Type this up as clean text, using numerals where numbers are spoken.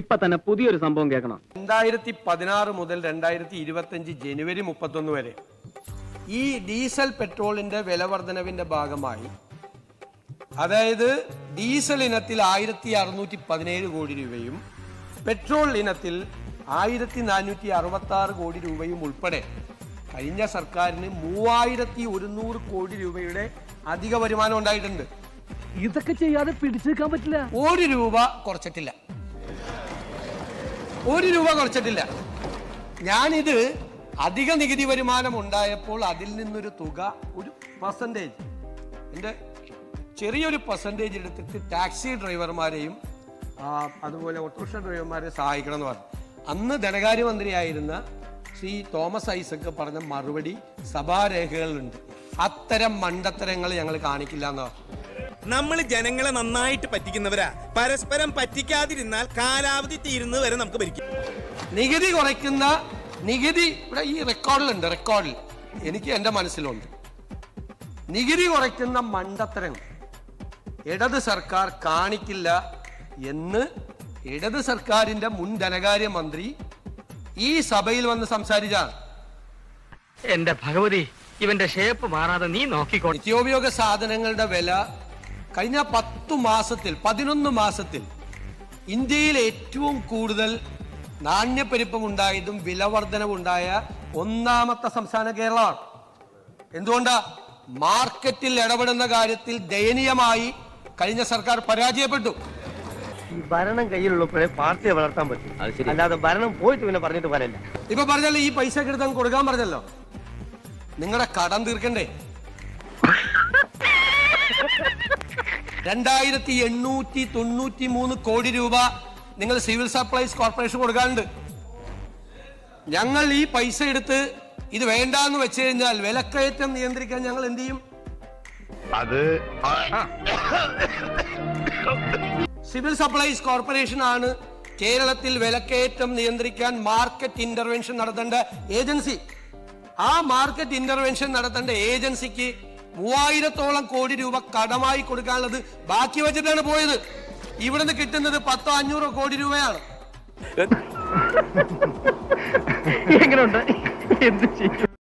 ഇപ്പൊ തന്നെ പുതിയൊരു സംഭവം കേൾക്കണം. 2016 മുതൽ 2025 ജനുവരി 31 വരെ ഈ ഡീസൽ പെട്രോളിന്റെ വില വർധനവിന്റെ ഭാഗമായി, അതായത് ഡീസൽ ഇനത്തിൽ 1617 കോടി രൂപയും പെട്രോൾ ഇനത്തിൽ 1466 കോടി രൂപയും ഉൾപ്പെടെ കഴിഞ്ഞ സർക്കാരിന് 3100 കോടി രൂപയുടെ അധിക വരുമാനം ഉണ്ടായിട്ടുണ്ട്. ഇതൊക്കെ ചെയ്യാതെ പിടിച്ചെടുക്കാൻ പറ്റില്ല. ഒരു രൂപ കുറച്ചിട്ടില്ല. ഞാനിത് അധിക നികുതി വരുമാനം ഉണ്ടായപ്പോൾ അതിൽ നിന്നൊരു തുക, ഒരു പെർസെൻറ്റേജ്, എൻ്റെ ചെറിയൊരു പെർസെൻറ്റേജ് എടുത്തിട്ട് ടാക്സി ഡ്രൈവർമാരെയും അതുപോലെ ഓട്ടോറിക്ഷ ഡ്രൈവർമാരെ സഹായിക്കണം എന്ന് പറഞ്ഞു. അന്ന് ധനകാര്യമന്ത്രിയായിരുന്ന ശ്രീ തോമസ് ഐസക് പറഞ്ഞ മറുപടി സഭാരേഖകളിലുണ്ട്. അത്തരം മണ്ടത്തരങ്ങൾ ഞങ്ങൾ കാണിക്കില്ല എന്ന് പറഞ്ഞു. നമ്മൾ ജനങ്ങളെ നന്നായിട്ട് പറ്റിക്കുന്നവരാ. പരസ്പരം പറ്റിക്കാതിരുന്നാൽ കാലാവധി തീരുന്നത് വരെ നമുക്ക് ഭരിക്കും. നികുതി കുറയ്ക്കുന്ന നികുതി ഇവിടെ ഈ റെക്കോർഡിൽ എനിക്ക് എൻ്റെ മനസ്സിലുണ്ട്. നികുതി കുറയ്ക്കുന്ന മണ്ടത്തരങ്ങൾ ഇടത് സർക്കാർ കാണിക്കില്ല എന്ന് ഇടത് സർക്കാരിന്റെ മുൻ ധനകാര്യമന്ത്രി ഈ സഭയിൽ വന്ന് സംസാരിച്ചാണ്. എന്റെ ഭഗവതി, ഇവന്റെ ഷേപ്പ് മാറാതെ നീ നോക്കിക്കോ. നിത്യോപയോഗ സാധനങ്ങളുടെ വില കഴിഞ്ഞ 11 മാസത്തിൽ ഇന്ത്യയിൽ ഏറ്റവും കൂടുതൽ നാണ്യപ്പെരുപ്പമുണ്ടായതും വിലവർധനവുണ്ടായ ഒന്നാമത്തെ സംസ്ഥാനം കേരളമാണ്. എന്തുകൊണ്ടാ? മാർക്കറ്റിൽ ഇടപെടുന്ന കാര്യത്തിൽ ദയനീയമായി കഴിഞ്ഞ സർക്കാർ പരാജയപ്പെട്ടു. ഈ ഭരണം കയ്യിലുള്ളപ്പോഴേ പാർട്ടിയെ വളർത്താൻ പറ്റും, അല്ലാതെ ഭരണം പോയിട്ട് പിന്നെ പറഞ്ഞിട്ട് പറയില്ല. ഇപ്പൊ പറഞ്ഞല്ലോ, ഈ പൈസ എടുത്ത് കൊടുക്കാൻ പറഞ്ഞല്ലോ, നിങ്ങളുടെ കടം തീർക്കണ്ടേ? 2893 കോടി രൂപ നിങ്ങൾ സിവിൽ സപ്ലൈസ് കോർപ്പറേഷൻ കൊടുക്കാറുണ്ട്. ഞങ്ങൾ ഈ പൈസ എടുത്ത് ഇത് വേണ്ടാന്ന് വെച്ച് കഴിഞ്ഞാൽ വിലക്കയറ്റം നിയന്ത്രിക്കാൻ ഞങ്ങൾ എന്ത് ചെയ്യും? സിവിൽ സപ്ലൈസ് കോർപ്പറേഷൻ ആണ് കേരളത്തിൽ വിലക്കയറ്റം നിയന്ത്രിക്കാൻ മാർക്കറ്റ് ഇന്റർവെൻഷൻ നടത്തേണ്ട ഏജൻസി. ആ മാർക്കറ്റ് ഇന്റർവെൻഷൻ നടത്തേണ്ട ഏജൻസിക്ക് 3000-ഓളം കോടി രൂപ കടമായി കൊടുക്കാനുള്ളത് ബാക്കി വെച്ചിട്ടാണ് പോയത്. ഇവിടുന്ന് കിട്ടുന്നത് 100-500 കോടി രൂപയാണ്. എങ്ങനെയുണ്ട്? എന്ത് ചെയ്യും?